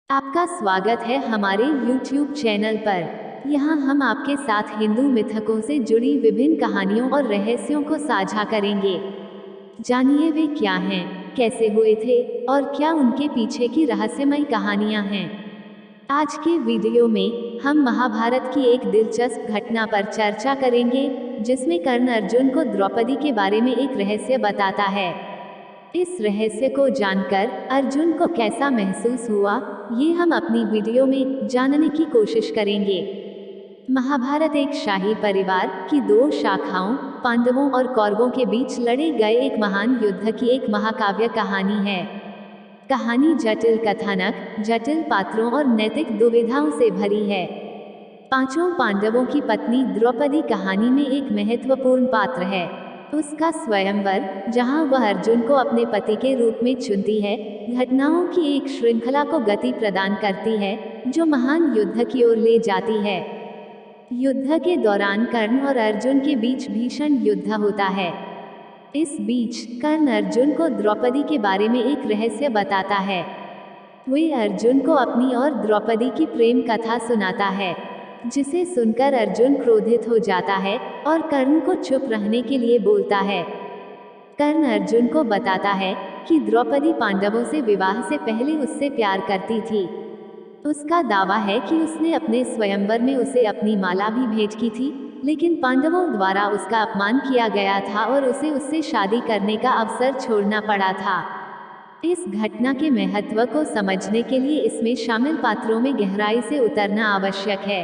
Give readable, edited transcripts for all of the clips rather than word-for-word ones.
आपका स्वागत है हमारे YouTube चैनल पर। यहाँ हम आपके साथ हिंदू मिथकों से जुड़ी विभिन्न कहानियों और रहस्यों को साझा करेंगे। जानिए वे क्या हैं, कैसे हुए थे और क्या उनके पीछे की रहस्यमयी कहानियाँ हैं। आज के वीडियो में हम महाभारत की एक दिलचस्प घटना पर चर्चा करेंगे, जिसमें कर्ण अर्जुन को द्रौपदी के बारे में एक रहस्य बताता है। इस रहस्य को जानकर अर्जुन को कैसा महसूस हुआ, ये हम अपनी वीडियो में जानने की कोशिश करेंगे। महाभारत एक शाही परिवार की दो शाखाओं, पांडवों और कौरवों के बीच लड़े गए एक महान युद्ध की एक महाकाव्य कहानी है। कहानी जटिल कथानक, जटिल पात्रों और नैतिक दुविधाओं से भरी है। पांचों पांडवों की पत्नी द्रौपदी कहानी में एक महत्वपूर्ण पात्र है। उसका स्वयंवर, जहां वह अर्जुन को अपने पति के रूप में चुनती है, घटनाओं की एक श्रृंखला को गति प्रदान करती है, जो महान युद्ध की ओर ले जाती है। युद्ध के दौरान कर्ण और अर्जुन के बीच भीषण युद्ध होता है। इस बीच कर्ण अर्जुन को द्रौपदी के बारे में एक रहस्य बताता है। वह अर्जुन को अपनी और द्रौपदी की प्रेम कथा सुनाता है, जिसे सुनकर अर्जुन क्रोधित हो जाता है और कर्ण को चुप रहने के लिए बोलता है। कर्ण अर्जुन को बताता है कि द्रौपदी पांडवों से विवाह से पहले उससे प्यार करती थी। उसका दावा है कि उसने अपने स्वयंवर में उसे अपनी माला भी भेंट की थी, लेकिन पांडवों द्वारा उसका अपमान किया गया था और उसे उससे शादी करने का अवसर छोड़ना पड़ा था। इस घटना के महत्व को समझने के लिए इसमें शामिल पात्रों में गहराई से उतरना आवश्यक है।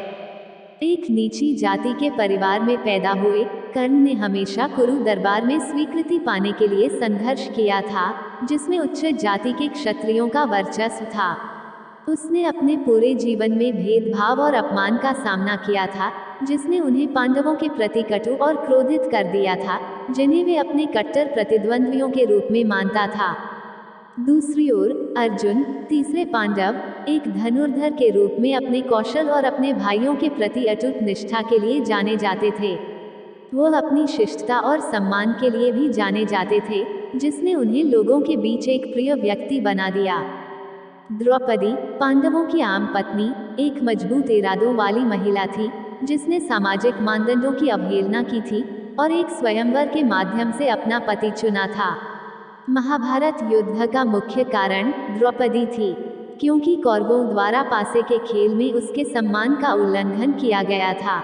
एक नीची जाति के परिवार में पैदा हुए कर्ण ने हमेशा कुरु दरबार में स्वीकृति पाने के लिए संघर्ष किया था, जिसमें उच्च जाति के क्षत्रियों का वर्चस्व था। उसने अपने पूरे जीवन में भेदभाव और अपमान का सामना किया था, जिसने उन्हें पांडवों के प्रति कटु और क्रोधित कर दिया था, जिन्हें वे अपने कट्टर प्रतिद्वंद्वियों के रूप में मानता था। दूसरी ओर अर्जुन, तीसरे पांडव, एक धनुर्धर के रूप में अपने कौशल और अपने भाइयों के प्रति अटूट निष्ठा के लिए जाने जाते थे। वह अपनी शिष्टता और सम्मान के लिए भी जाने जाते थे, जिसने उन्हें लोगों के बीच एक प्रिय व्यक्ति बना दिया। द्रौपदी, पांडवों की आम पत्नी, एक मजबूत इरादों वाली महिला थी, जिसने सामाजिक मानदंडों की अवहेलना की थी और एक स्वयंवर के माध्यम से अपना पति चुना था। महाभारत युद्ध का मुख्य कारण द्रौपदी थी, क्योंकि कौरवों द्वारा पासे के खेल में उसके सम्मान का उल्लंघन किया गया था।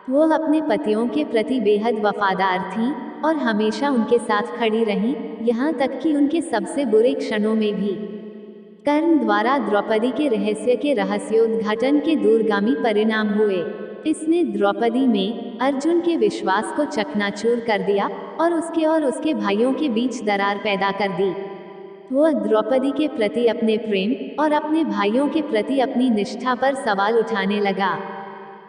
वह अपने पतियों के प्रति बेहद वफादार थी और हमेशा उनके साथ खड़ी रहीं, यहाँ तक कि उनके सबसे बुरे क्षणों में भी। कर्ण द्वारा द्रौपदी के रहस्य के रहस्योद्घाटन के दूरगामी परिणाम हुए। इसने द्रौपदी में अर्जुन के विश्वास को चकनाचूर कर दिया और उसके भाइयों के बीच दरार पैदा कर दी। वह द्रौपदी के प्रति अपने प्रेम और अपने भाइयों के प्रति अपनी निष्ठा पर सवाल उठाने लगा।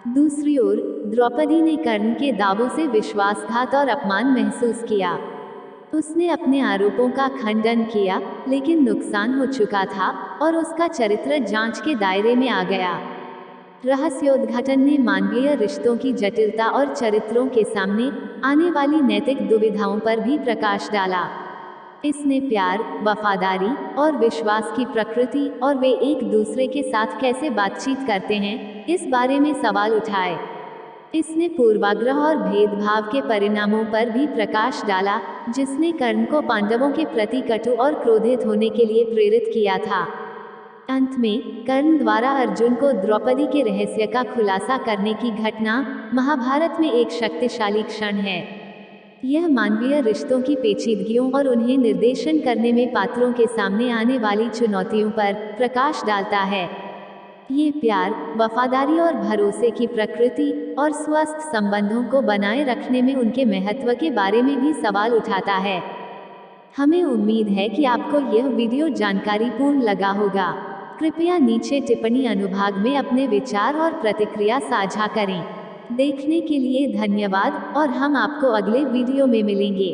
दूसरी ओर द्रौपदी ने कर्ण के दावों से विश्वासघात और अपमान महसूस किया। उसने अपने आरोपों का खंडन किया, लेकिन नुकसान हो चुका था और उसका चरित्र जांच के दायरे में आ गया। रहस्योद्घाटन ने मानवीय रिश्तों की जटिलता और चरित्रों के सामने आने वाली नैतिक दुविधाओं पर भी प्रकाश डाला। इसने प्यार, वफादारी और विश्वास की प्रकृति और वे एक दूसरे के साथ कैसे बातचीत करते हैं, इस बारे में सवाल उठाए। इसने पूर्वाग्रह और भेदभाव के परिणामों पर भी प्रकाश डाला, जिसने कर्ण को पांडवों के प्रति कटु और क्रोधित होने के लिए प्रेरित किया था। अंत में कर्ण द्वारा अर्जुन को द्रौपदी के रहस्य का खुलासा करने की घटना महाभारत में एक शक्तिशाली क्षण है। यह मानवीय रिश्तों की पेचीदगियों और उन्हें निर्देशन करने में पात्रों के सामने आने वाली चुनौतियों पर प्रकाश डालता है। ये प्यार, वफादारी और भरोसे की प्रकृति और स्वस्थ संबंधों को बनाए रखने में उनके महत्व के बारे में भी सवाल उठाता है। हमें उम्मीद है कि आपको यह वीडियो जानकारीपूर्ण लगा होगा। कृपया नीचे टिप्पणी अनुभाग में अपने विचार और प्रतिक्रिया साझा करें। देखने के लिए धन्यवाद और हम आपको अगले वीडियो में मिलेंगे।